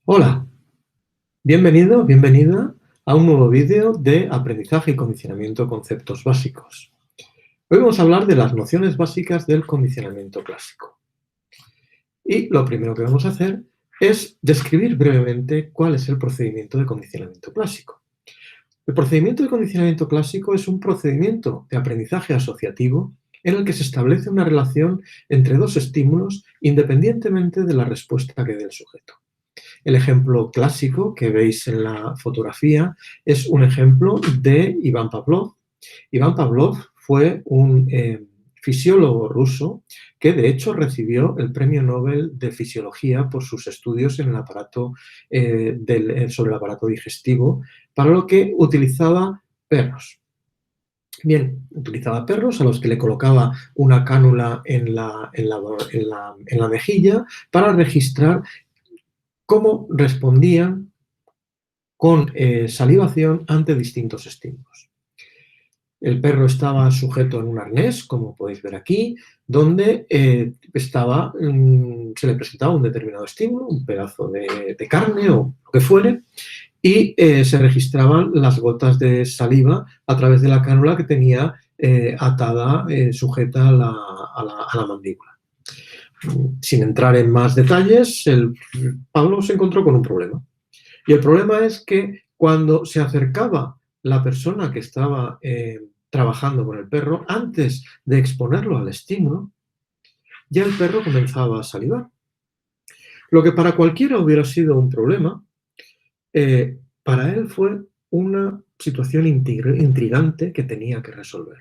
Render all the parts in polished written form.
Hola, bienvenido, bienvenida a un nuevo vídeo de aprendizaje y condicionamiento conceptos básicos. Hoy vamos a hablar de las nociones básicas del condicionamiento clásico. Y lo primero que vamos a hacer es describir brevemente cuál es el procedimiento de condicionamiento clásico. El procedimiento de condicionamiento clásico es un procedimiento de aprendizaje asociativo en el que se establece una relación entre dos estímulos independientemente de la respuesta que dé el sujeto. El ejemplo clásico que veis en la fotografía es un ejemplo de Iván Pavlov. Iván Pavlov fue un fisiólogo ruso que de hecho recibió el Premio Nobel de Fisiología por sus estudios en el aparato, sobre el aparato digestivo, para lo que utilizaba perros. Bien, utilizaba perros a los que le colocaba una cánula en la mejilla para registrar cómo respondían con salivación ante distintos estímulos. El perro estaba sujeto en un arnés, como podéis ver aquí, donde se le presentaba un determinado estímulo, un pedazo de carne o lo que fuere, y se registraban las gotas de saliva a través de la cánula que tenía atada, sujeta a la mandíbula. Sin entrar en más detalles, Pablo se encontró con un problema. Y el problema es que cuando se acercaba la persona que estaba trabajando con el perro, antes de exponerlo al estímulo, ya el perro comenzaba a salivar. Lo que para cualquiera hubiera sido un problema, para él fue una situación intrigante que tenía que resolver.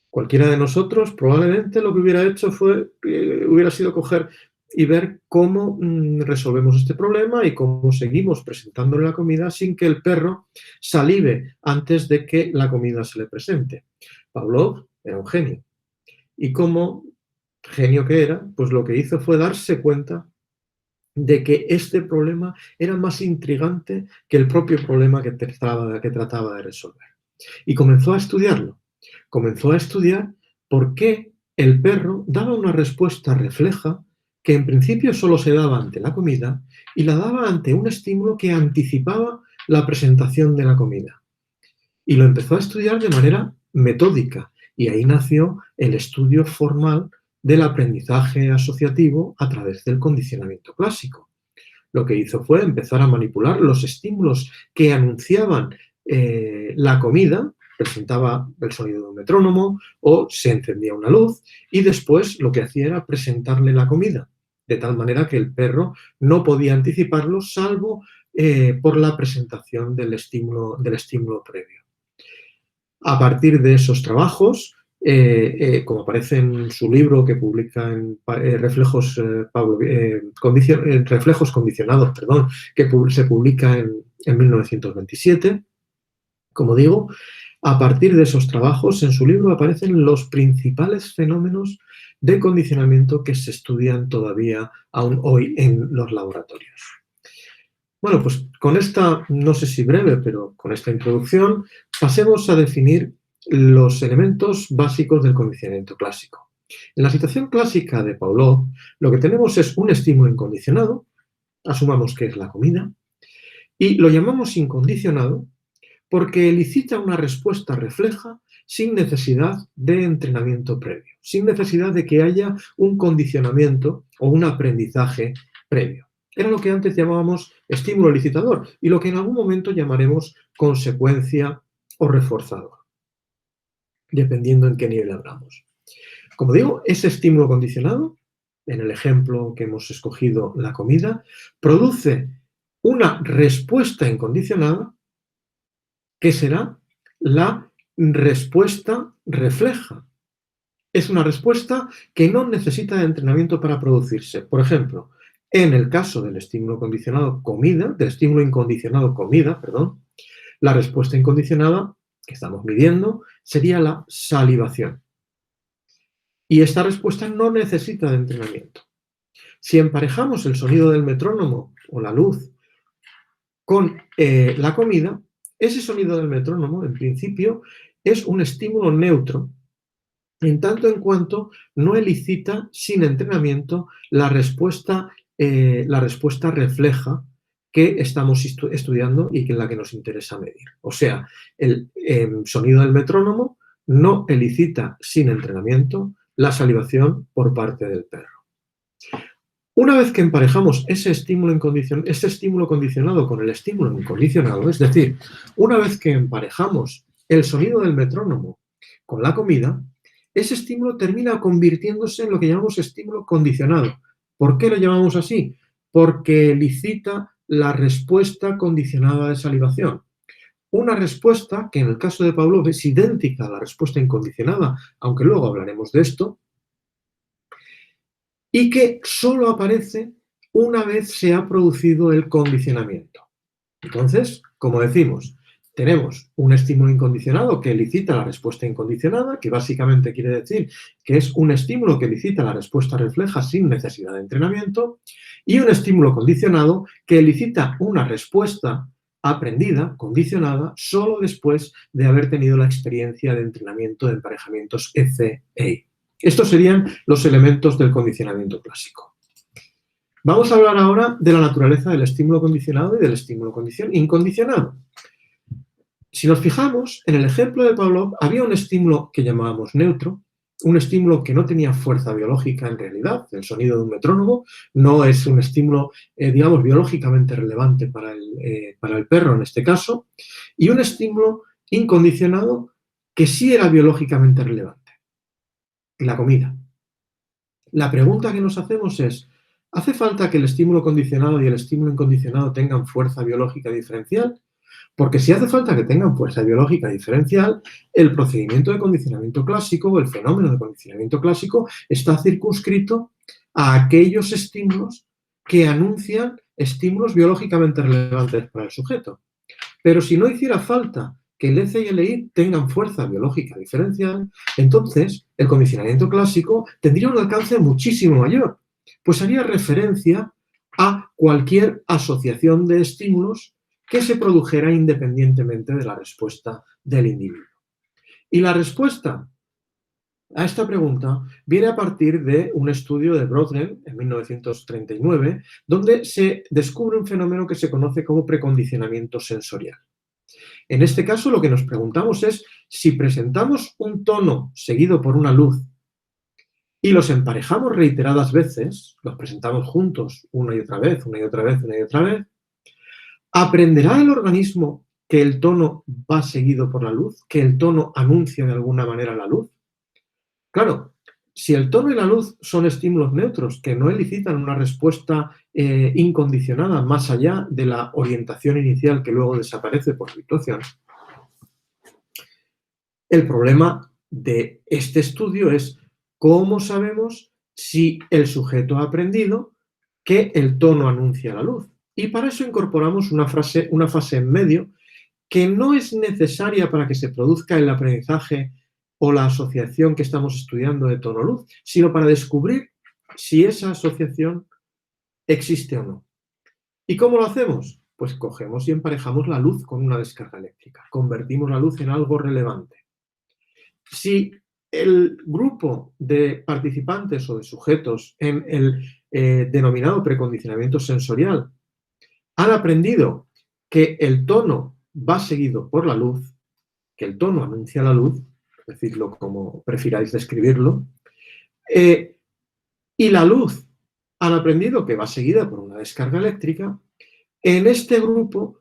Cualquiera de nosotros probablemente lo que hubiera hecho hubiera sido coger y ver cómo resolvemos este problema y cómo seguimos presentándole la comida sin que el perro salive antes de que la comida se le presente. Pavlov era un genio. Y como genio que era, pues lo que hizo fue darse cuenta de que este problema era más intrigante que el propio problema que trataba de resolver. Y comenzó a estudiarlo. Comenzó a estudiar por qué el perro daba una respuesta refleja que en principio solo se daba ante la comida y la daba ante un estímulo que anticipaba la presentación de la comida. Y lo empezó a estudiar de manera metódica y ahí nació el estudio formal del aprendizaje asociativo a través del condicionamiento clásico. Lo que hizo fue empezar a manipular los estímulos que anunciaban la comida, presentaba el sonido de un metrónomo o se encendía una luz y después lo que hacía era presentarle la comida, de tal manera que el perro no podía anticiparlo salvo por la presentación del estímulo previo. A partir de esos trabajos, como aparece en su libro que publica en Reflejos Condicionados, que se publica en 1927, como digo, a partir de esos trabajos, en su libro aparecen los principales fenómenos de condicionamiento que se estudian todavía aún hoy en los laboratorios. Bueno, pues con esta, no sé si breve, pero con esta introducción, pasemos a definir los elementos básicos del condicionamiento clásico. En la situación clásica de Pavlov, lo que tenemos es un estímulo incondicionado, asumamos que es la comida, y lo llamamos incondicionado porque elicita una respuesta refleja sin necesidad de entrenamiento previo, sin necesidad de que haya un condicionamiento o un aprendizaje previo. Era lo que antes llamábamos estímulo elicitador y lo que en algún momento llamaremos consecuencia o reforzador, dependiendo en qué nivel hablamos. Como digo, ese estímulo condicionado, en el ejemplo que hemos escogido, la comida, produce una respuesta incondicionada que será la respuesta refleja. Es una respuesta que no necesita de entrenamiento para producirse. Por ejemplo, en el caso del estímulo condicionado comida, del estímulo incondicionado comida, la respuesta incondicionada que estamos midiendo sería la salivación. Y esta respuesta no necesita de entrenamiento. Si emparejamos el sonido del metrónomo o la luz con la comida, ese sonido del metrónomo, en principio, es un estímulo neutro, en tanto en cuanto no elicita sin entrenamiento la respuesta la respuesta refleja que estamos estudiando y que en la que nos interesa medir. O sea, el sonido del metrónomo no elicita sin entrenamiento la salivación por parte del perro. Una vez que emparejamos ese estímulo condicionado con el estímulo incondicionado, es decir, una vez que emparejamos el sonido del metrónomo con la comida, ese estímulo termina convirtiéndose en lo que llamamos estímulo condicionado. ¿Por qué lo llamamos así? Porque elicita la respuesta condicionada de salivación. Una respuesta que en el caso de Pavlov es idéntica a la respuesta incondicionada, aunque luego hablaremos de esto, y que solo aparece una vez se ha producido el condicionamiento. Entonces, como decimos, tenemos un estímulo incondicionado que elicita la respuesta incondicionada, que básicamente quiere decir que es un estímulo que elicita la respuesta refleja sin necesidad de entrenamiento, y un estímulo condicionado que elicita una respuesta aprendida, condicionada, solo después de haber tenido la experiencia de entrenamiento de emparejamientos EC-EI. Estos serían los elementos del condicionamiento clásico. Vamos a hablar ahora de la naturaleza del estímulo condicionado y del estímulo incondicionado. Si nos fijamos, en el ejemplo de Pavlov había un estímulo que llamábamos neutro, un estímulo que no tenía fuerza biológica en realidad. El sonido de un metrónomo no es un estímulo, digamos, biológicamente relevante para el perro en este caso, y un estímulo incondicionado que sí era biológicamente relevante. La comida. La pregunta que nos hacemos es, ¿hace falta que el estímulo condicionado y el estímulo incondicionado tengan fuerza biológica diferencial? Porque si hace falta que tengan fuerza biológica diferencial, el procedimiento de condicionamiento clásico o el fenómeno de condicionamiento clásico está circunscrito a aquellos estímulos que anuncian estímulos biológicamente relevantes para el sujeto. Pero si no hiciera falta que el EC y el EI tengan fuerza biológica diferencial, entonces el condicionamiento clásico tendría un alcance muchísimo mayor, pues haría referencia a cualquier asociación de estímulos que se produjera independientemente de la respuesta del individuo. Y la respuesta a esta pregunta viene a partir de un estudio de Brodgren en 1939, donde se descubre un fenómeno que se conoce como precondicionamiento sensorial. En este caso, lo que nos preguntamos es si presentamos un tono seguido por una luz y los emparejamos reiteradas veces, los presentamos juntos una y otra vez, una y otra vez, una y otra vez, ¿aprenderá el organismo que el tono va seguido por la luz, que el tono anuncia de alguna manera la luz? Claro, si el tono y la luz son estímulos neutros que no elicitan una respuesta incondicionada más allá de la orientación inicial que luego desaparece por situación, el problema de este estudio es cómo sabemos si el sujeto ha aprendido que el tono anuncia la luz. Y para eso incorporamos una fase en medio que no es necesaria para que se produzca el aprendizaje o la asociación que estamos estudiando de tono-luz, sino para descubrir si esa asociación existe o no. ¿Y cómo lo hacemos? Pues cogemos y emparejamos la luz con una descarga eléctrica. Convertimos la luz en algo relevante. Si el grupo de participantes o de sujetos en el denominado precondicionamiento sensorial han aprendido que el tono va seguido por la luz, que el tono anuncia la luz, decirlo como prefiráis describirlo, y la luz han aprendido que va seguida por una descarga eléctrica, en este grupo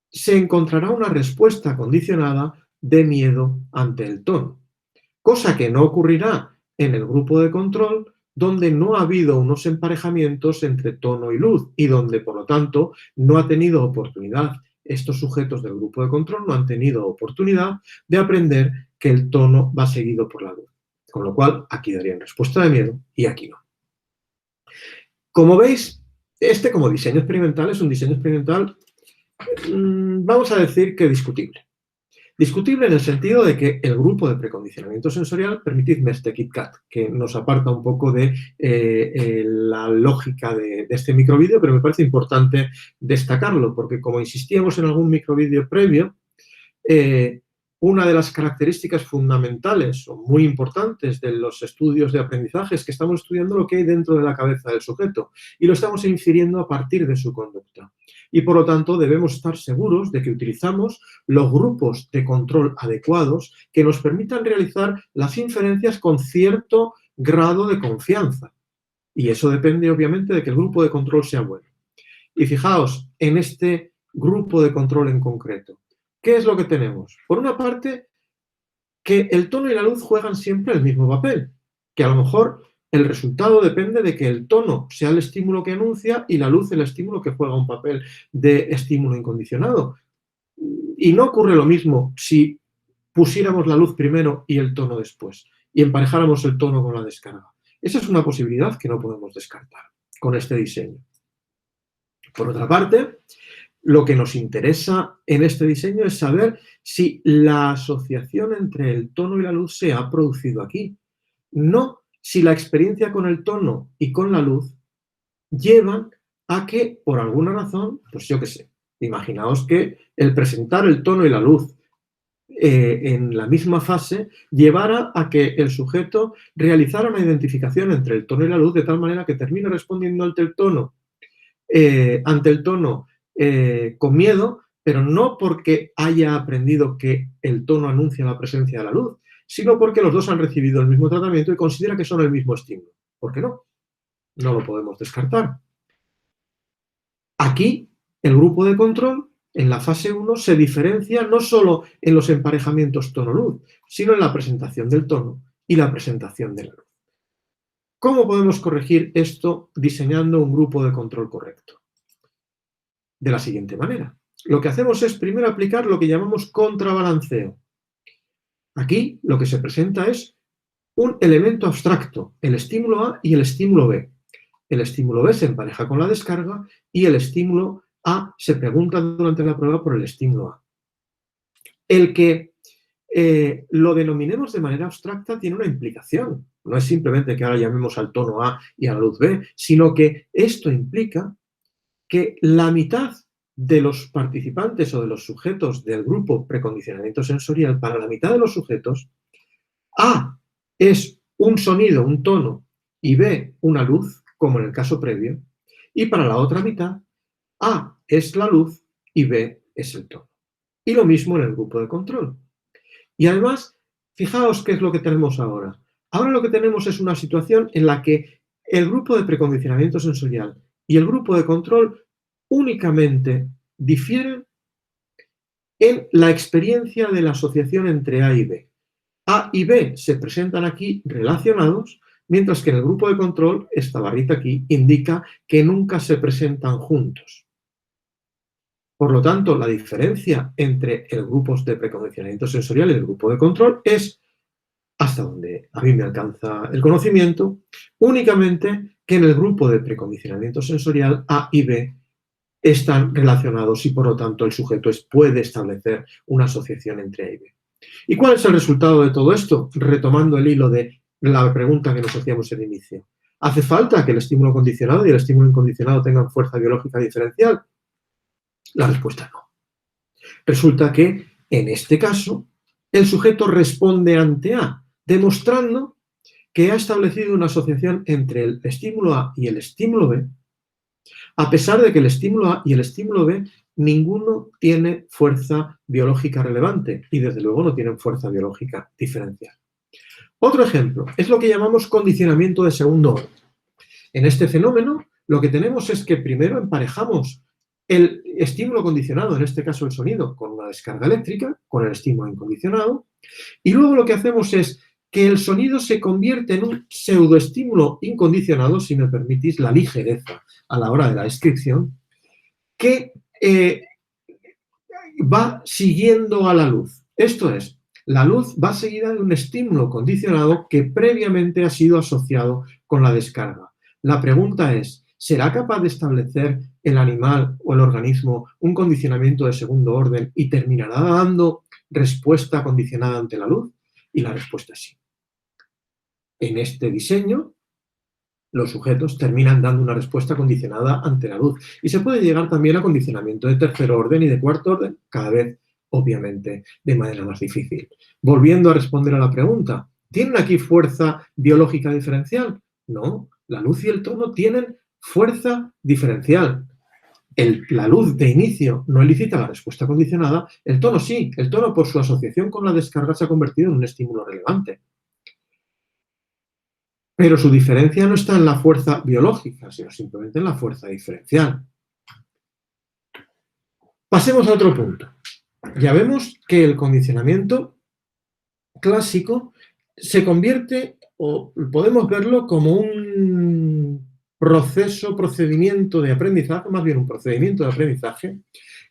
se encontrará una respuesta condicionada de miedo ante el tono, cosa que no ocurrirá en el grupo de control, donde no ha habido unos emparejamientos entre tono y luz y donde, por lo tanto, no ha tenido oportunidad, estos sujetos del grupo de control no han tenido oportunidad de aprender que el tono va seguido por la luz. Con lo cual, aquí darían respuesta de miedo y aquí no. Como veis, como diseño experimental es un diseño experimental, vamos a decir que discutible. Discutible en el sentido de que el grupo de precondicionamiento sensorial, permitidme este KitKat, que nos aparta un poco de la lógica de este microvídeo, pero me parece importante destacarlo, porque como insistíamos en algún microvídeo previo, una de las características fundamentales o muy importantes de los estudios de aprendizaje es que estamos estudiando lo que hay dentro de la cabeza del sujeto y lo estamos infiriendo a partir de su conducta. Y por lo tanto debemos estar seguros de que utilizamos los grupos de control adecuados que nos permitan realizar las inferencias con cierto grado de confianza. Y eso depende obviamente de que el grupo de control sea bueno. Y fijaos en este grupo de control en concreto. ¿Qué es lo que tenemos? Por una parte, que el tono y la luz juegan siempre el mismo papel, que a lo mejor el resultado depende de que el tono sea el estímulo que anuncia y la luz el estímulo que juega un papel de estímulo incondicionado. Y no ocurre lo mismo si pusiéramos la luz primero y el tono después y emparejáramos el tono con la descarga. Esa es una posibilidad que no podemos descartar con este diseño. Por otra parte, lo que nos interesa en este diseño es saber si la asociación entre el tono y la luz se ha producido aquí. No si la experiencia con el tono y con la luz llevan a que, por alguna razón, pues yo qué sé, imaginaos que el presentar el tono y la luz en la misma fase llevara a que el sujeto realizara una identificación entre el tono y la luz de tal manera que termine respondiendo ante el tono con miedo, pero no porque haya aprendido que el tono anuncia la presencia de la luz, sino porque los dos han recibido el mismo tratamiento y considera que son el mismo estímulo. ¿Por qué no? No lo podemos descartar. Aquí, el grupo de control, en la fase 1, se diferencia no solo en los emparejamientos tono-luz, sino en la presentación del tono y la presentación de la luz. ¿Cómo podemos corregir esto diseñando un grupo de control correcto? De la siguiente manera. Lo que hacemos es primero aplicar lo que llamamos contrabalanceo. Aquí lo que se presenta es un elemento abstracto, el estímulo A y el estímulo B. El estímulo B se empareja con la descarga y el estímulo A se pregunta durante la prueba por el estímulo A. El que lo denominemos de manera abstracta tiene una implicación. No es simplemente que ahora llamemos al tono A y a la luz B, sino que esto implica que la mitad de los participantes o de los sujetos del grupo precondicionamiento sensorial, para la mitad de los sujetos, A es un sonido, un tono, y B una luz, como en el caso previo, y para la otra mitad, A es la luz y B es el tono. Y lo mismo en el grupo de control. Y además, fijaos qué es lo que tenemos ahora. Ahora lo que tenemos es una situación en la que el grupo de precondicionamiento sensorial y el grupo de control únicamente difieren en la experiencia de la asociación entre A y B. A y B se presentan aquí relacionados, mientras que en el grupo de control, esta barrita aquí, indica que nunca se presentan juntos. Por lo tanto, la diferencia entre el grupo de precondicionamiento sensorial y el grupo de control es, hasta donde a mí me alcanza el conocimiento, únicamente que en el grupo de precondicionamiento sensorial A y B están relacionados y, por lo tanto, el sujeto puede establecer una asociación entre A y B. ¿Y cuál es el resultado de todo esto? Retomando el hilo de la pregunta que nos hacíamos al inicio. ¿Hace falta que el estímulo condicionado y el estímulo incondicionado tengan fuerza biológica diferencial? La respuesta no. Resulta que, en este caso, el sujeto responde ante A, demostrando que ha establecido una asociación entre el estímulo A y el estímulo B, a pesar de que el estímulo A y el estímulo B ninguno tiene fuerza biológica relevante y, desde luego, no tienen fuerza biológica diferencial. Otro ejemplo es lo que llamamos condicionamiento de segundo orden. En este fenómeno, lo que tenemos es que primero emparejamos el estímulo condicionado, en este caso el sonido, con una descarga eléctrica, con el estímulo incondicionado, y luego lo que hacemos es que el sonido se convierte en un pseudoestímulo incondicionado, si me permitís la ligereza a la hora de la descripción, que va siguiendo a la luz. Esto es, la luz va seguida de un estímulo condicionado que previamente ha sido asociado con la descarga. La pregunta es, ¿será capaz de establecer el animal o el organismo un condicionamiento de segundo orden y terminará dando respuesta condicionada ante la luz? Y la respuesta es sí. En este diseño, los sujetos terminan dando una respuesta condicionada ante la luz. Y se puede llegar también a condicionamiento de tercer orden y de cuarto orden cada vez obviamente, de manera más difícil. Volviendo a responder a la pregunta, ¿tienen aquí fuerza biológica diferencial? No, la luz y el tono tienen fuerza diferencial. La luz de inicio no elicita la respuesta condicionada, el tono sí. El tono, por su asociación con la descarga, se ha convertido en un estímulo relevante. Pero su diferencia no está en la fuerza biológica, sino simplemente en la fuerza diferencial. Pasemos a otro punto. Ya vemos que el condicionamiento clásico se convierte, o podemos verlo como un procedimiento de aprendizaje, más bien un procedimiento de aprendizaje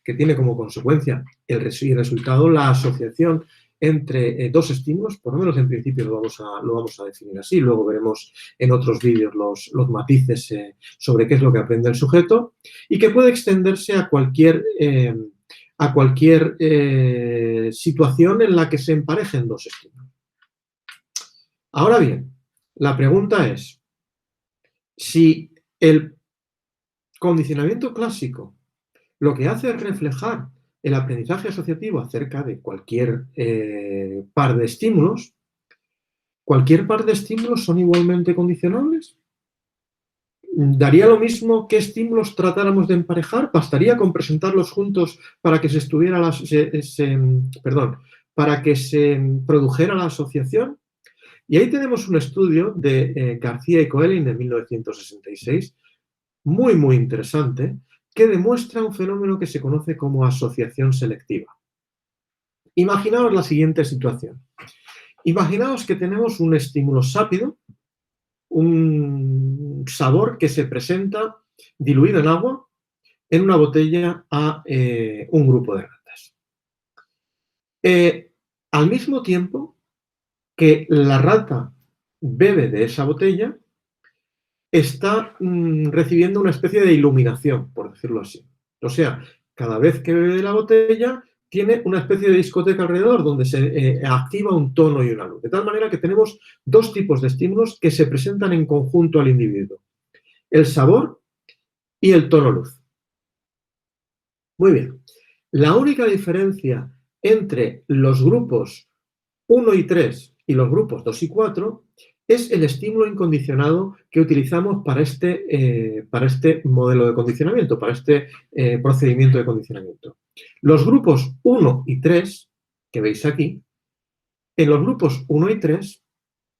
que tiene como consecuencia el resultado la asociación entre dos estímulos, por lo menos en principio lo vamos a definir así, luego veremos en otros vídeos los matices sobre qué es lo que aprende el sujeto, y que puede extenderse a cualquier situación en la que se emparejen dos estímulos. Ahora bien, la pregunta es, si el condicionamiento clásico lo que hace es reflejar el aprendizaje asociativo acerca de cualquier par de estímulos, ¿cualquier par de estímulos son igualmente condicionables? ¿Daría lo mismo qué estímulos tratáramos de emparejar? ¿Bastaría con presentarlos juntos para que para que se produjera la asociación? Y ahí tenemos un estudio de García y Coelin de 1966, muy, muy interesante, que demuestra un fenómeno que se conoce como asociación selectiva. Imaginaos la siguiente situación. Imaginaos que tenemos un estímulo sápido, un sabor que se presenta diluido en agua en una botella a un grupo de ratas. Al mismo tiempo que la rata bebe de esa botella, está recibiendo una especie de iluminación, por decirlo así. O sea, cada vez que bebe de la botella, tiene una especie de discoteca alrededor donde se activa un tono y una luz. De tal manera que tenemos dos tipos de estímulos que se presentan en conjunto al individuo. El sabor y el tono luz. Muy bien. La única diferencia entre los grupos 1 y 3 y los grupos 2 y 4 es el estímulo incondicionado que utilizamos para este modelo de condicionamiento, para este procedimiento de condicionamiento. Los grupos 1 y 3, que veis aquí, en los grupos 1 y 3,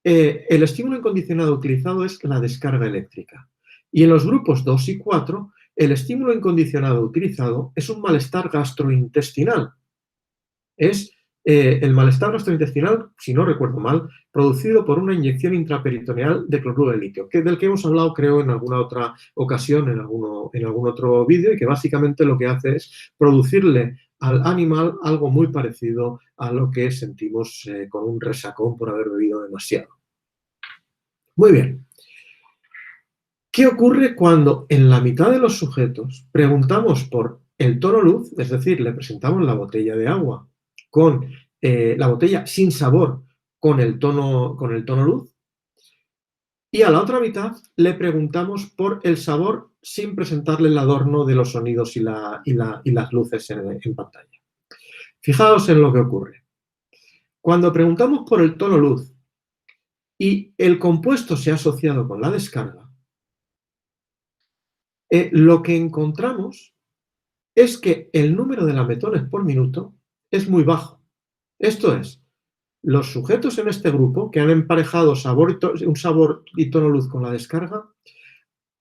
el estímulo incondicionado utilizado es la descarga eléctrica. Y en los grupos 2 y 4, el estímulo incondicionado utilizado es un malestar gastrointestinal. Es el malestar gastrointestinal, si no recuerdo mal, producido por una inyección intraperitoneal de cloruro de litio, del que hemos hablado, creo, en alguna otra ocasión, en algún otro vídeo, y que básicamente lo que hace es producirle al animal algo muy parecido a lo que sentimos con un resacón por haber bebido demasiado. Muy bien. ¿Qué ocurre cuando en la mitad de los sujetos preguntamos por el tono luz, es decir, le presentamos la botella de agua con la botella sin sabor con el tono luz, y a la otra mitad le preguntamos por el sabor sin presentarle el adorno de los sonidos y las luces en pantalla? Fijaos en lo que ocurre. Cuando preguntamos por el tono luz y el compuesto se ha asociado con la descarga, lo que encontramos es que el número de lametones por minuto es muy bajo. Esto es, los sujetos en este grupo que han emparejado un sabor y tono luz con la descarga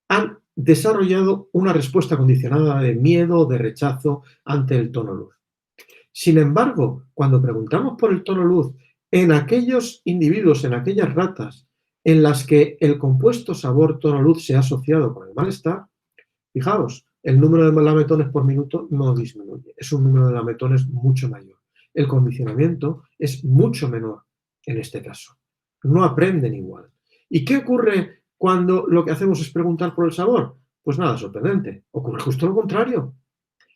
han desarrollado una respuesta condicionada de miedo o de rechazo ante el tono luz. Sin embargo, cuando preguntamos por el tono luz en aquellos individuos, en aquellas ratas en las que el compuesto sabor-tono luz se ha asociado con el malestar, fijaos, el número de lametones por minuto no disminuye, es un número de lametones mucho mayor. El condicionamiento es mucho menor en este caso. No aprenden igual. ¿Y qué ocurre cuando lo que hacemos es preguntar por el sabor? Pues nada sorprendente, ocurre justo lo contrario.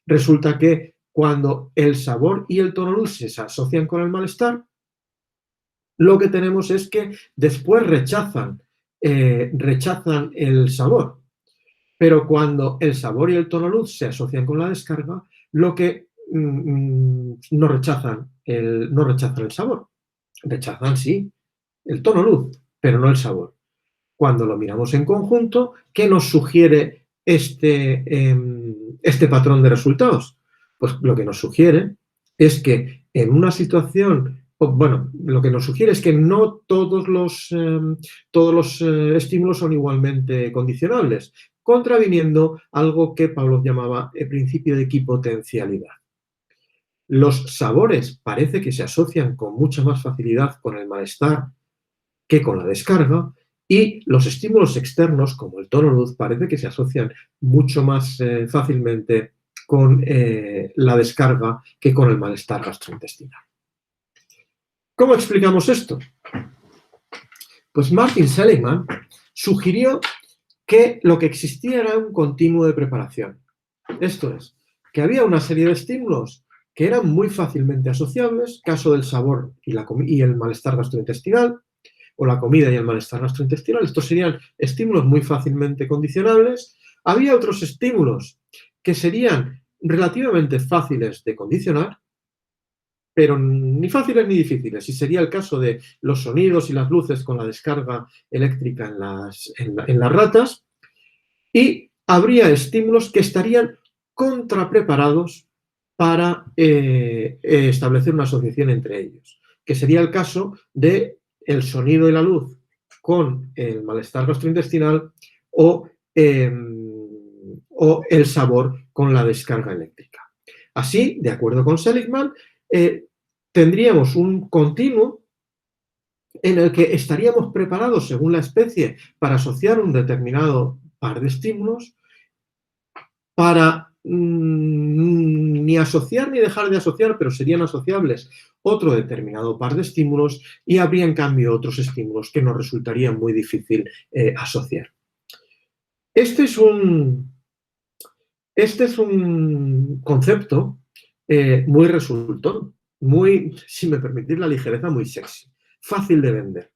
Resulta que cuando el sabor y el tono luz se asocian con el malestar, lo que tenemos es que después rechazan el sabor. Pero cuando el sabor y el tono luz se asocian con la descarga, lo que no rechazan el sabor. Rechazan, sí, el tono luz, pero no el sabor. Cuando lo miramos en conjunto, ¿qué nos sugiere este patrón de resultados? Pues lo que nos sugiere es que en una situación, bueno, lo que nos sugiere es que no todos los estímulos son igualmente condicionables, contraviniendo algo que Pavlov llamaba el principio de equipotencialidad. Los sabores parece que se asocian con mucha más facilidad con el malestar que con la descarga, y los estímulos externos, como el tono luz, parece que se asocian mucho más fácilmente con la descarga que con el malestar gastrointestinal. ¿Cómo explicamos esto? Pues Martin Seligman sugirió que lo que existía era un continuo de preparación. Esto es, que había una serie de estímulos que eran muy fácilmente asociables, caso del sabor y el malestar gastrointestinal, o la comida y el malestar gastrointestinal. Estos serían estímulos muy fácilmente condicionables. Había otros estímulos que serían relativamente fáciles de condicionar, pero ni fáciles ni difíciles. Y sería el caso de los sonidos y las luces con la descarga eléctrica en las ratas. Y habría estímulos que estarían contrapreparados para establecer una asociación entre ellos, que sería el caso de el sonido y la luz con el malestar gastrointestinal o el sabor con la descarga eléctrica. Así, de acuerdo con Seligman, tendríamos un continuo en el que estaríamos preparados según la especie para asociar un determinado par de estímulos, para ni asociar ni dejar de asociar, pero serían asociables otro determinado par de estímulos, y habría en cambio otros estímulos que nos resultaría muy difícil asociar. Este es un concepto muy resultón, muy, si me permitís la ligereza, muy sexy, fácil de vender.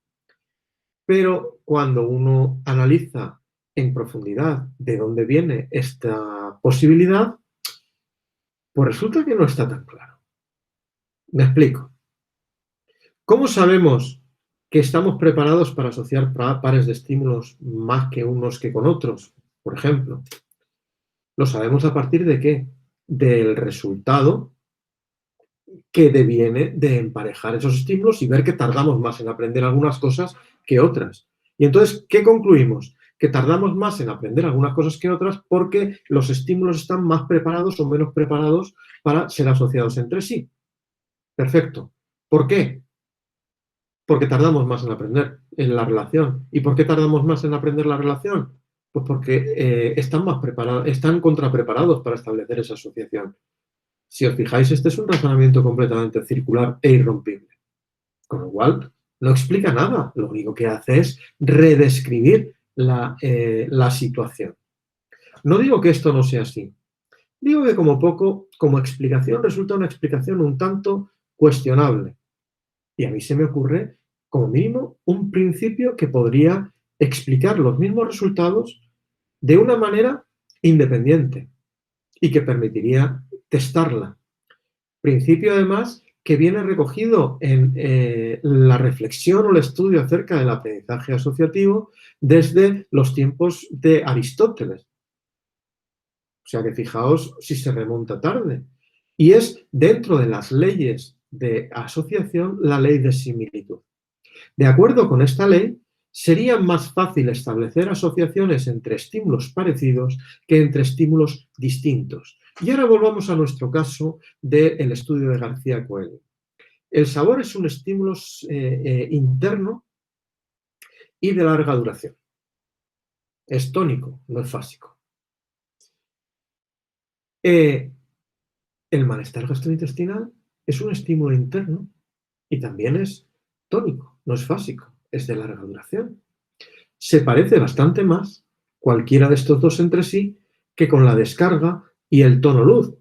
Pero cuando uno analiza en profundidad de dónde viene esta posibilidad, pues resulta que no está tan claro. Me explico. ¿Cómo sabemos que estamos preparados para asociar pares de estímulos más que unos que con otros? Por ejemplo, lo sabemos a partir de ¿qué? Del resultado que deviene de emparejar esos estímulos y ver que tardamos más en aprender algunas cosas que otras. Y entonces, ¿qué concluimos? Que tardamos más en aprender algunas cosas que otras porque los estímulos están más preparados o menos preparados para ser asociados entre sí. Perfecto. ¿Por qué? Porque tardamos más en aprender en la relación. ¿Y por qué tardamos más en aprender la relación? Pues porque están contrapreparados para establecer esa asociación. Si os fijáis, este es un razonamiento completamente circular e irrompible. Con lo cual, no explica nada. Lo único que hace es redescribir la situación. No digo que esto no sea así. Digo que como poco, como explicación, resulta una explicación un tanto cuestionable. Y a mí se me ocurre, como mínimo, un principio que podría explicar los mismos resultados de una manera independiente y que permitiría testarla. Principio, además, que viene recogido en la reflexión o el estudio acerca del aprendizaje asociativo desde los tiempos de Aristóteles. O sea que fijaos si se remonta tarde. Y es dentro de las leyes de asociación la ley de similitud. De acuerdo con esta ley, sería más fácil establecer asociaciones entre estímulos parecidos que entre estímulos distintos. Y ahora volvamos a nuestro caso del estudio de García Coelho. El sabor es un estímulo interno y de larga duración. Es tónico, no es fásico. El malestar gastrointestinal es un estímulo interno y también es tónico, no es fásico, es de larga duración. Se parece bastante más cualquiera de estos dos entre sí que con la descarga y el tono luz.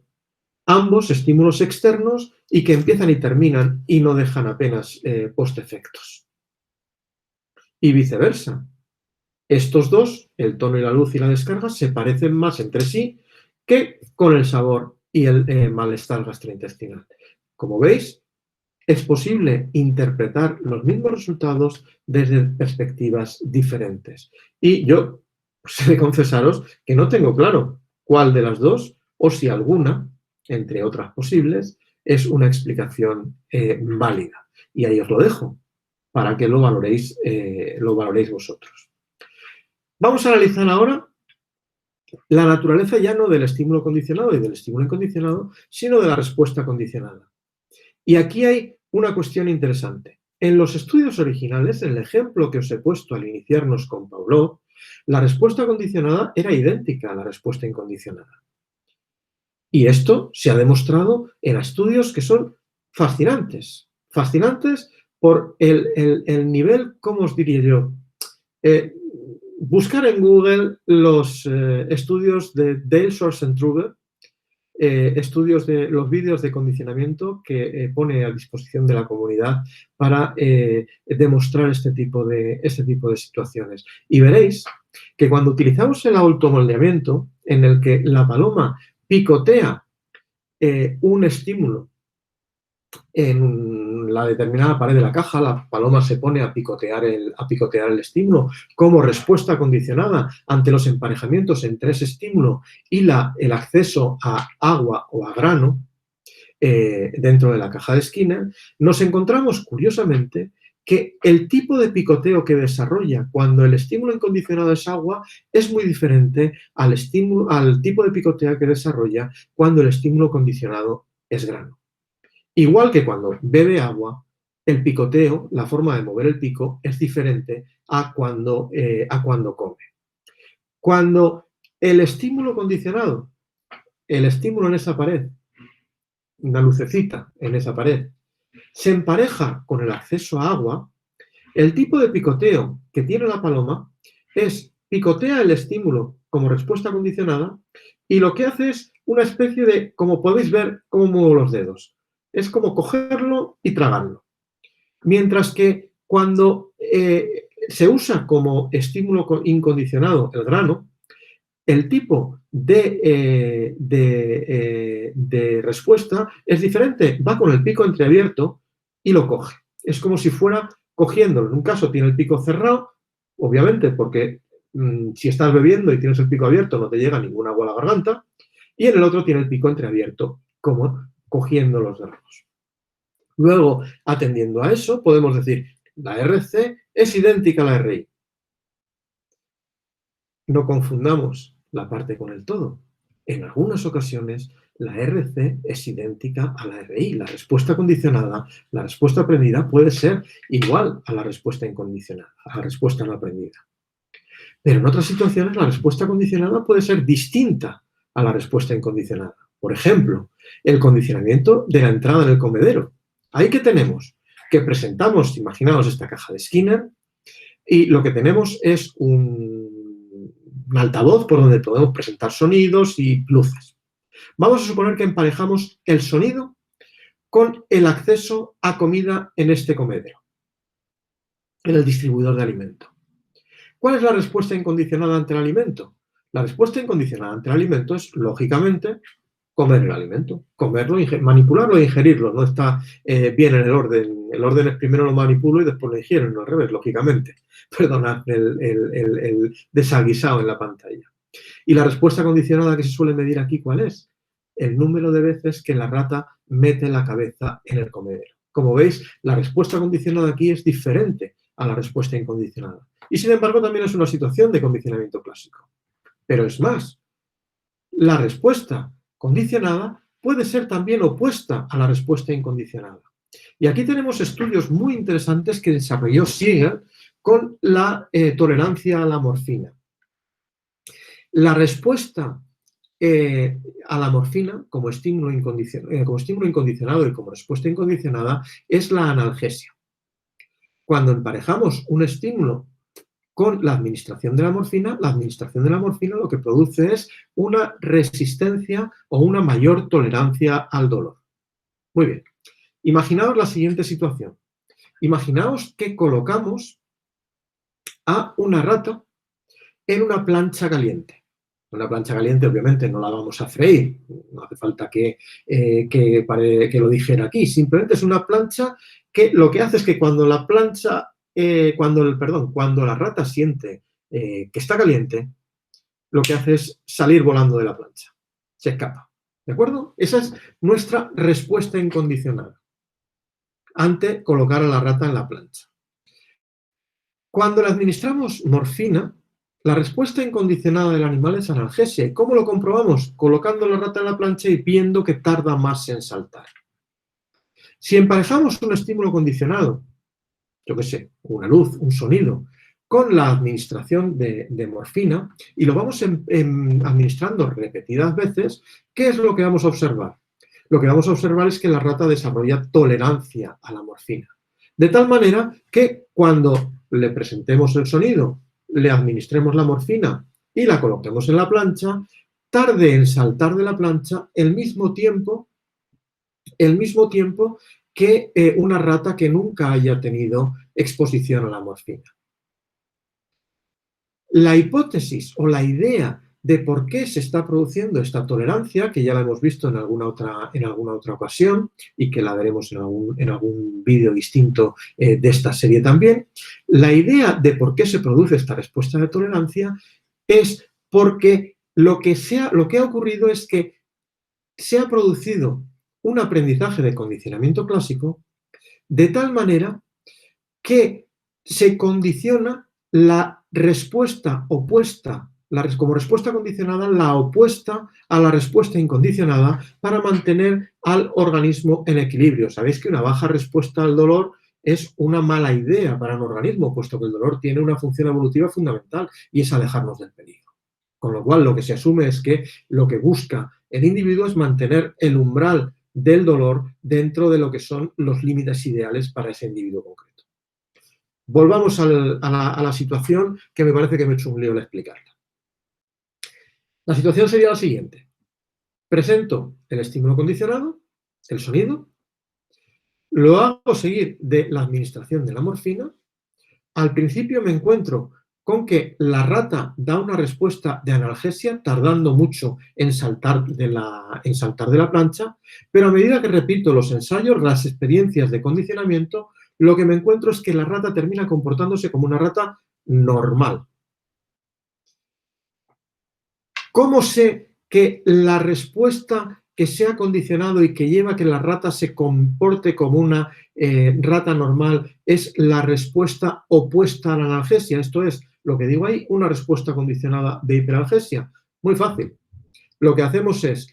Ambos estímulos externos y que empiezan y terminan y no dejan apenas postefectos. Y viceversa. Estos dos, el tono y la luz y la descarga, se parecen más entre sí que con el sabor y el malestar gastrointestinal. Como veis, es posible interpretar los mismos resultados desde perspectivas diferentes. Y yo he de confesaros que no tengo claro cuál de las dos, o si alguna, entre otras posibles, es una explicación válida. Y ahí os lo dejo, para que lo valoréis vosotros. Vamos a analizar ahora la naturaleza ya no del estímulo condicionado y del estímulo incondicionado, sino de la respuesta condicionada. Y aquí hay una cuestión interesante. En los estudios originales, en el ejemplo que os he puesto al iniciarnos con Pavlov, la respuesta condicionada era idéntica a la respuesta incondicionada. Y esto se ha demostrado en estudios que son fascinantes. Fascinantes por el nivel, ¿cómo os diría yo? Buscar en Google los estudios de Dale Schwarzenegger, estudios de los vídeos de condicionamiento que pone a disposición de la comunidad para demostrar este tipo de situaciones. Y veréis que cuando utilizamos el automoldeamiento, en el que la paloma picotea un estímulo en la determinada pared de la caja, la paloma se pone a picotear el estímulo como respuesta condicionada ante los emparejamientos entre ese estímulo y el acceso a agua o a grano dentro de la caja de Skinner, nos encontramos curiosamente que el tipo de picoteo que desarrolla cuando el estímulo incondicionado es agua es muy diferente al tipo de picoteo que desarrolla cuando el estímulo condicionado es grano. Igual que cuando bebe agua, el picoteo, la forma de mover el pico, es diferente a cuando come. Cuando el estímulo condicionado, el estímulo en esa pared, una lucecita en esa pared, se empareja con el acceso a agua, el tipo de picoteo que tiene la paloma es picotea el estímulo como respuesta condicionada y lo que hace es una especie de, como podéis ver, cómo muevo los dedos. Es como cogerlo y tragarlo. Mientras que cuando se usa como estímulo incondicionado el grano, el tipo de respuesta es diferente. Va con el pico entreabierto y lo coge. Es como si fuera cogiéndolo. En un caso tiene el pico cerrado, obviamente, porque si estás bebiendo y tienes el pico abierto no te llega ningún agua a la garganta. Y en el otro tiene el pico entreabierto, como cogiendo los granos. Luego, atendiendo a eso, podemos decir, la RC es idéntica a la RI. No confundamos la parte con el todo. En algunas ocasiones, la RC es idéntica a la RI. La respuesta condicionada, la respuesta aprendida puede ser igual a la respuesta incondicionada, a la respuesta no aprendida. Pero en otras situaciones, la respuesta condicionada puede ser distinta a la respuesta incondicionada. Por ejemplo, el condicionamiento de la entrada en el comedero. Ahí que tenemos que presentamos, imaginaos esta caja de Skinner, y lo que tenemos es un altavoz por donde podemos presentar sonidos y luces. Vamos a suponer que emparejamos el sonido con el acceso a comida en este comedero, en el distribuidor de alimento. ¿Cuál es la respuesta incondicionada ante el alimento? La respuesta incondicionada ante el alimento es, lógicamente, comer el alimento, comerlo, manipularlo e ingerirlo. No está bien en el orden. El orden es primero lo manipulo y después lo ingiero, no al revés, lógicamente. Perdonad el desaguisado en la pantalla. Y la respuesta condicionada que se suele medir aquí, ¿cuál es? El número de veces que la rata mete la cabeza en el comedero. Como veis, la respuesta condicionada aquí es diferente a la respuesta incondicionada. Y sin embargo, también es una situación de condicionamiento clásico. Pero es más, la respuesta condicionada puede ser también opuesta a la respuesta incondicionada. Y aquí tenemos estudios muy interesantes que desarrolló Siegel con la tolerancia a la morfina. La respuesta a la morfina como estímulo incondicionado y como respuesta incondicionada es la analgesia. Cuando emparejamos un estímulo con la administración de la morfina lo que produce es una resistencia o una mayor tolerancia al dolor. Muy bien. Imaginaos la siguiente situación. Imaginaos que colocamos a una rata en una plancha caliente. Una plancha caliente, obviamente, no la vamos a freír, no hace falta que lo dijera aquí, simplemente es una plancha que lo que hace es que cuando la plancha, cuando la rata siente que está caliente, lo que hace es salir volando de la plancha, se escapa, ¿de acuerdo? Esa es nuestra respuesta incondicionada ante colocar a la rata en la plancha. Cuando le administramos morfina, la respuesta incondicionada del animal es analgesia. ¿Y cómo lo comprobamos? Colocando la rata en la plancha y viendo que tarda más en saltar. Si emparejamos un estímulo condicionado, yo qué sé, una luz, un sonido, con la administración de morfina y lo vamos administrando repetidas veces, ¿qué es lo que vamos a observar? Lo que vamos a observar es que la rata desarrolla tolerancia a la morfina. De tal manera que cuando le presentemos el sonido, le administremos la morfina y la coloquemos en la plancha, tarde en saltar de la plancha el mismo tiempo que una rata que nunca haya tenido exposición a la morfina. La hipótesis o la idea de por qué se está produciendo esta tolerancia, que ya la hemos visto en alguna otra ocasión y que la veremos en algún vídeo distinto de esta serie también, la idea de por qué se produce esta respuesta de tolerancia es porque lo que ha ocurrido es que se ha producido un aprendizaje de condicionamiento clásico de tal manera que se condiciona la respuesta opuesta, como respuesta condicionada, la opuesta a la respuesta incondicionada para mantener al organismo en equilibrio. Sabéis que una baja respuesta al dolor es una mala idea para un organismo, puesto que el dolor tiene una función evolutiva fundamental y es alejarnos del peligro. Con lo cual, lo que se asume es que lo que busca el individuo es mantener el umbral del dolor dentro de lo que son los límites ideales para ese individuo concreto. Volvamos a la situación, que me parece que me he hecho un lío al explicarla. La situación sería la siguiente. Presento el estímulo condicionado, el sonido, lo hago seguir de la administración de la morfina. Al principio me encuentro con que la rata da una respuesta de analgesia, tardando mucho en saltar de la plancha, pero a medida que repito los ensayos, las experiencias de condicionamiento, lo que me encuentro es que la rata termina comportándose como una rata normal. ¿Cómo sé que la respuesta que se ha condicionado y que lleva a que la rata se comporte como una rata normal es la respuesta opuesta a la analgesia? Esto es, lo que digo ahí, una respuesta condicionada de hiperalgesia. Muy fácil. Lo que hacemos es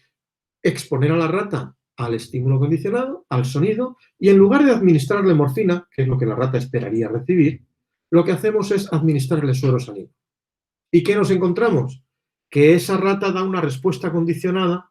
exponer a la rata al estímulo condicionado, al sonido, y en lugar de administrarle morfina, que es lo que la rata esperaría recibir, lo que hacemos es administrarle suero salino. ¿Y qué nos encontramos? Que esa rata da una respuesta condicionada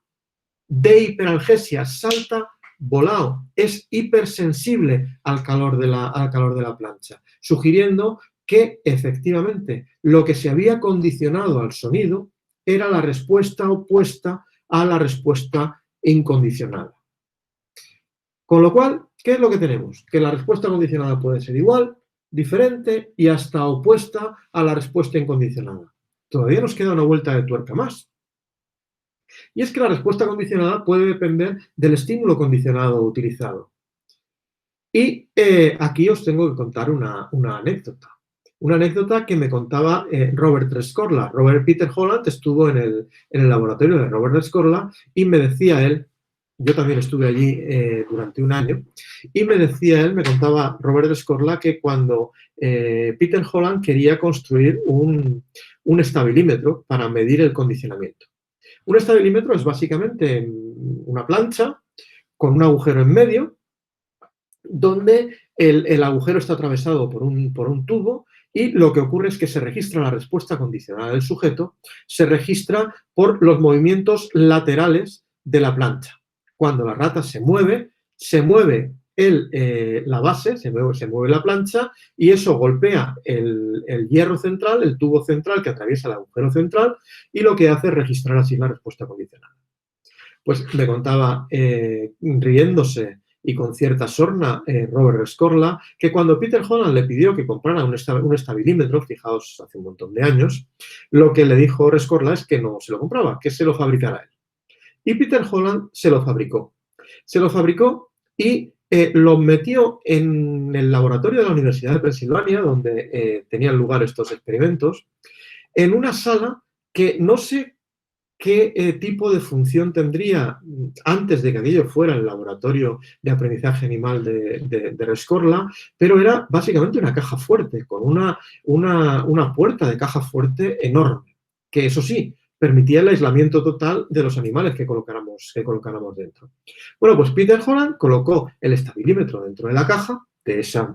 de hiperalgesia, salta volado, es hipersensible al calor de la plancha, sugiriendo que efectivamente lo que se había condicionado al sonido era la respuesta opuesta a la respuesta incondicionada. Con lo cual, ¿qué es lo que tenemos? Que la respuesta condicionada puede ser igual, diferente y hasta opuesta a la respuesta incondicionada. Todavía nos queda una vuelta de tuerca más. Y es que la respuesta condicionada puede depender del estímulo condicionado utilizado. Y aquí os tengo que contar una anécdota. Una anécdota que me contaba Robert Rescorla. Robert Peter Holland estuvo en el laboratorio de Robert Rescorla y me decía él, yo también estuve allí durante un año, y me contaba Robert Rescorla que cuando Peter Holland quería construir un estabilimétro para medir el condicionamiento. Un estabilimétro es básicamente una plancha con un agujero en medio, donde el agujero está atravesado por un tubo y lo que ocurre es que se registra la respuesta condicionada del sujeto, se registra por los movimientos laterales de la plancha. Cuando la rata se mueve la base, se mueve la plancha y eso golpea el hierro central, el tubo central que atraviesa el agujero central y lo que hace es registrar así la respuesta condicionada. Pues me contaba, riéndose, y con cierta sorna Robert Rescorla, que cuando Peter Holland le pidió que comprara un estabilímetro, fijaos, hace un montón de años, lo que le dijo Rescorla es que no se lo compraba, que se lo fabricara él. Y Peter Holland se lo fabricó. Se lo fabricó y lo metió en el laboratorio de la Universidad de Pensilvania, donde tenían lugar estos experimentos, en una sala que no sé qué tipo de función tendría antes de que aquello fuera el laboratorio de aprendizaje animal de Rescorla, pero era básicamente una caja fuerte, con una puerta de caja fuerte enorme, que eso sí, permitía el aislamiento total de los animales que colocáramos dentro. Bueno, pues Peter Holland colocó el estabilímetro dentro de la caja, de esa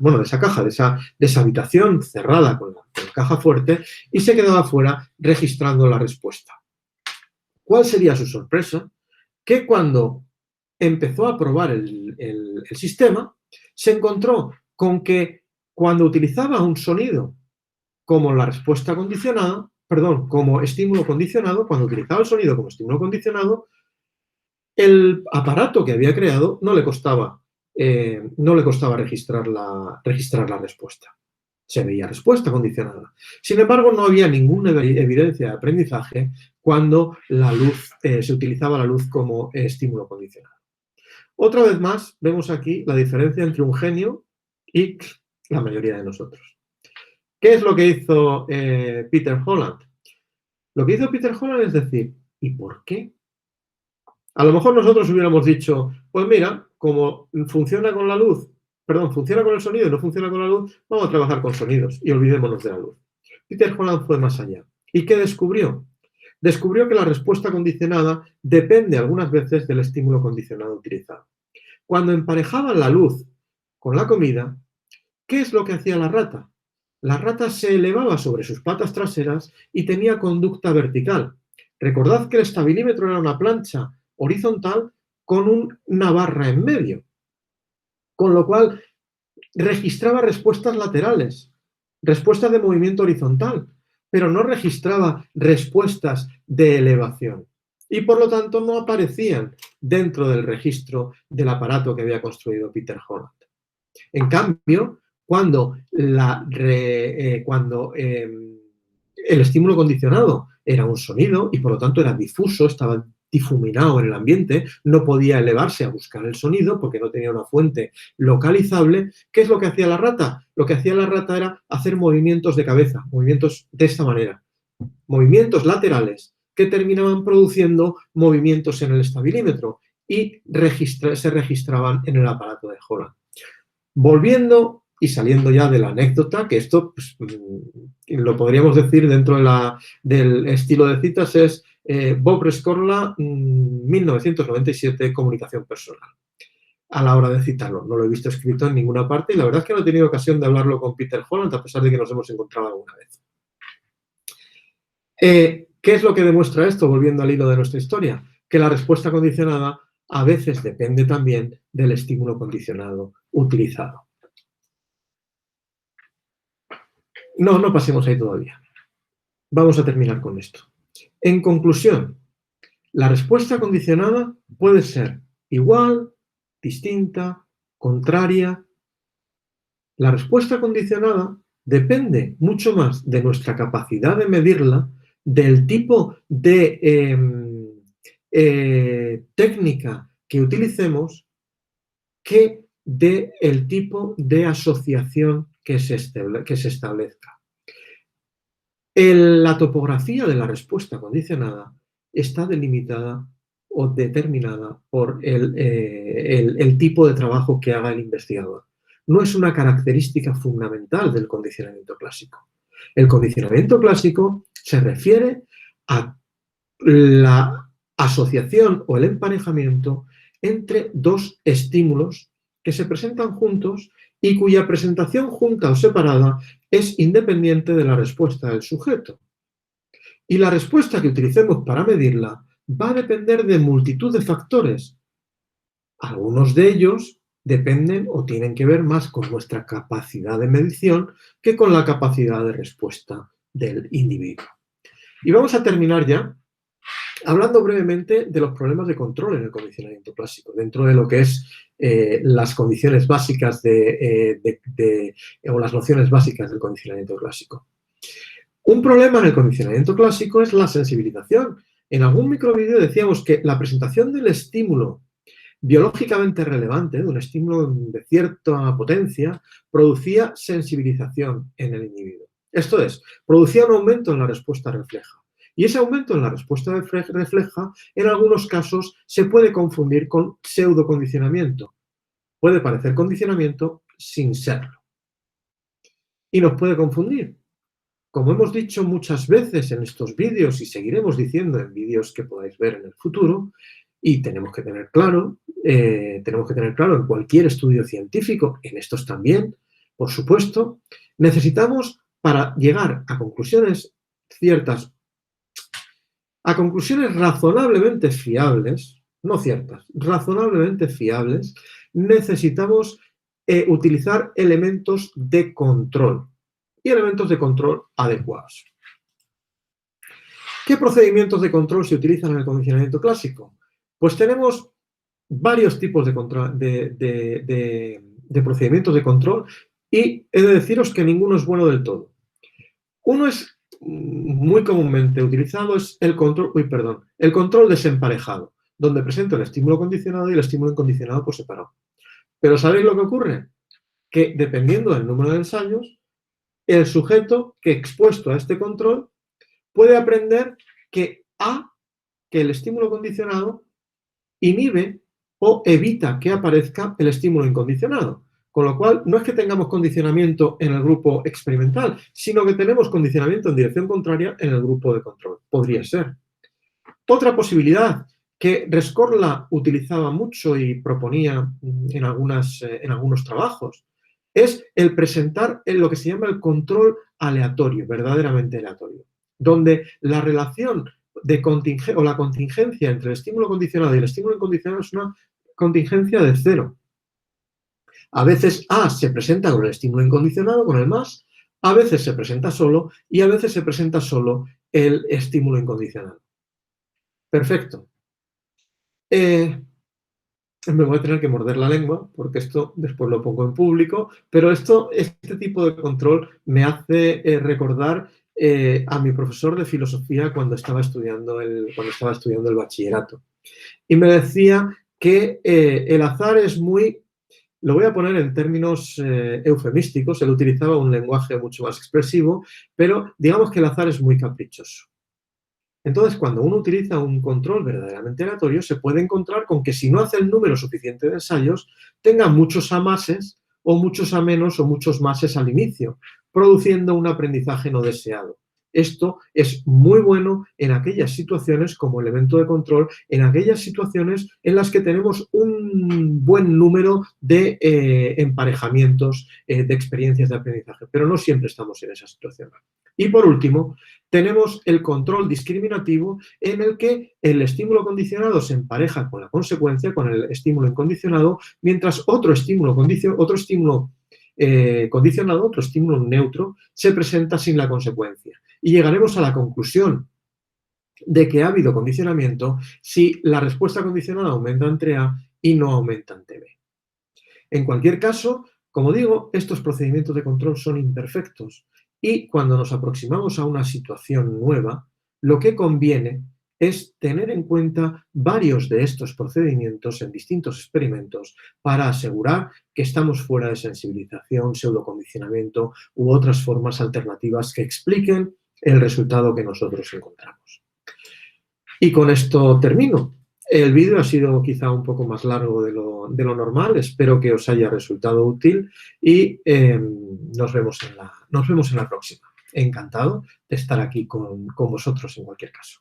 habitación cerrada con la caja fuerte, y se quedaba fuera registrando la respuesta. ¿Cuál sería su sorpresa? Que cuando empezó a probar el sistema, se encontró con que cuando utilizaba un sonido como la respuesta condicionada, perdón, como estímulo condicionado, cuando utilizaba el sonido como estímulo condicionado, el aparato que había creado no le costaba registrar la respuesta. Se veía respuesta condicionada. Sin embargo, no había ninguna evidencia de aprendizaje cuando se utilizaba la luz como estímulo condicionado. Otra vez más, vemos aquí la diferencia entre un genio y la mayoría de nosotros. ¿Qué es lo que hizo Peter Holland? Lo que hizo Peter Holland es decir, ¿y por qué? A lo mejor nosotros hubiéramos dicho, pues mira, como funciona con la luz, funciona con el sonido y no funciona con la luz, vamos a trabajar con sonidos y olvidémonos de la luz. Peter Holland fue más allá. ¿Y qué descubrió? Descubrió que la respuesta condicionada depende algunas veces del estímulo condicionado utilizado. Cuando emparejaban la luz con la comida, ¿qué es lo que hacía la rata? La rata se elevaba sobre sus patas traseras y tenía conducta vertical. Recordad que el estabilímetro era una plancha horizontal con una barra en medio, con lo cual registraba respuestas laterales, respuestas de movimiento horizontal, pero no registraba respuestas de elevación y por lo tanto no aparecían dentro del registro del aparato que había construido Peter Holland. En cambio, cuando el estímulo condicionado era un sonido y por lo tanto era difuso, estaba difuminado en el ambiente, no podía elevarse a buscar el sonido porque no tenía una fuente localizable, ¿qué es lo que hacía la rata? Lo que hacía la rata era hacer movimientos de cabeza, movimientos de esta manera, movimientos laterales que terminaban produciendo movimientos en el estabilímetro y se registraban en el aparato de Holland. Volviendo y saliendo ya de la anécdota, que esto pues, lo podríamos decir dentro del estilo de citas, es Bob Rescorla, 1997, comunicación personal. A la hora de citarlo, no lo he visto escrito en ninguna parte y la verdad es que no he tenido ocasión de hablarlo con Peter Holland, a pesar de que nos hemos encontrado alguna vez. ¿Qué es lo que demuestra esto, volviendo al hilo de nuestra historia? Que la respuesta condicionada a veces depende también del estímulo condicionado utilizado. No pasemos ahí todavía. Vamos a terminar con esto. En conclusión, la respuesta condicionada puede ser igual, distinta, contraria. La respuesta condicionada depende mucho más de nuestra capacidad de medirla, del tipo de técnica que utilicemos, que del tipo de asociación que se establezca. La topografía de la respuesta condicionada está delimitada o determinada por el tipo de trabajo que haga el investigador. No es una característica fundamental del condicionamiento clásico. El condicionamiento clásico se refiere a la asociación o el emparejamiento entre dos estímulos que se presentan juntos y cuya presentación junta o separada es independiente de la respuesta del sujeto. Y la respuesta que utilicemos para medirla va a depender de multitud de factores. Algunos de ellos dependen o tienen que ver más con nuestra capacidad de medición que con la capacidad de respuesta del individuo. Y vamos a terminar ya Hablando brevemente de los problemas de control en el condicionamiento clásico, dentro de lo que es las condiciones básicas o las nociones básicas del condicionamiento clásico. Un problema en el condicionamiento clásico es la sensibilización. En algún microvídeo decíamos que la presentación del estímulo biológicamente relevante, de un estímulo de cierta potencia, producía sensibilización en el individuo. Esto es, producía un aumento en la respuesta refleja. Y ese aumento en la respuesta refleja, en algunos casos, se puede confundir con pseudocondicionamiento. Puede parecer condicionamiento sin serlo. Y nos puede confundir. Como hemos dicho muchas veces en estos vídeos y seguiremos diciendo en vídeos que podáis ver en el futuro, y tenemos que tener claro en cualquier estudio científico, en estos también, por supuesto, necesitamos para llegar a conclusiones ciertas, a conclusiones razonablemente fiables, no ciertas, razonablemente fiables, necesitamos utilizar elementos de control y elementos de control adecuados. ¿Qué procedimientos de control se utilizan en el condicionamiento clásico? Pues tenemos varios tipos de procedimientos de control y he de deciros que ninguno es bueno del todo. Uno es muy comúnmente utilizado, es el control desemparejado, donde presento el estímulo condicionado y el estímulo incondicionado por separado. Pero ¿sabéis lo que ocurre? Que dependiendo del número de ensayos, el sujeto que expuesto a este control puede aprender que el estímulo condicionado inhibe o evita que aparezca el estímulo incondicionado. Con lo cual, no es que tengamos condicionamiento en el grupo experimental, sino que tenemos condicionamiento en dirección contraria en el grupo de control. Podría ser. Otra posibilidad que Rescorla utilizaba mucho y proponía en algunos trabajos es el presentar lo que se llama el control aleatorio, verdaderamente aleatorio, donde la relación o la contingencia entre el estímulo condicionado y el estímulo incondicionado es una contingencia de cero. A veces A se presenta con el estímulo incondicionado, con el más, a veces se presenta solo y a veces se presenta solo el estímulo incondicionado. Perfecto. Me voy a tener que morder la lengua porque esto después lo pongo en público, pero este tipo de control me hace recordar a mi profesor de filosofía cuando estaba estudiando el bachillerato. Y me decía que el azar es lo voy a poner en términos eufemísticos, él utilizaba un lenguaje mucho más expresivo, pero digamos que el azar es muy caprichoso. Entonces, cuando uno utiliza un control verdaderamente aleatorio, se puede encontrar con que si no hace el número suficiente de ensayos, tenga muchos amases o muchos a menos o muchos máses al inicio, produciendo un aprendizaje no deseado. Esto es muy bueno en aquellas situaciones como elemento de control, en aquellas situaciones en las que tenemos un buen número de emparejamientos de experiencias de aprendizaje, pero no siempre estamos en esa situación. Y por último, tenemos el control discriminativo en el que el estímulo condicionado se empareja con la consecuencia, con el estímulo incondicionado, mientras otro estímulo neutro, se presenta sin la consecuencia. Y llegaremos a la conclusión de que ha habido condicionamiento si la respuesta condicionada aumenta entre A y no aumenta ante B. En cualquier caso, como digo, estos procedimientos de control son imperfectos y cuando nos aproximamos a una situación nueva, lo que conviene es tener en cuenta varios de estos procedimientos en distintos experimentos para asegurar que estamos fuera de sensibilización, pseudocondicionamiento u otras formas alternativas que expliquen el resultado que nosotros encontramos. Y con esto termino. El vídeo ha sido quizá un poco más largo de lo normal, espero que os haya resultado útil y nos vemos en la próxima. Encantado de estar aquí con vosotros en cualquier caso.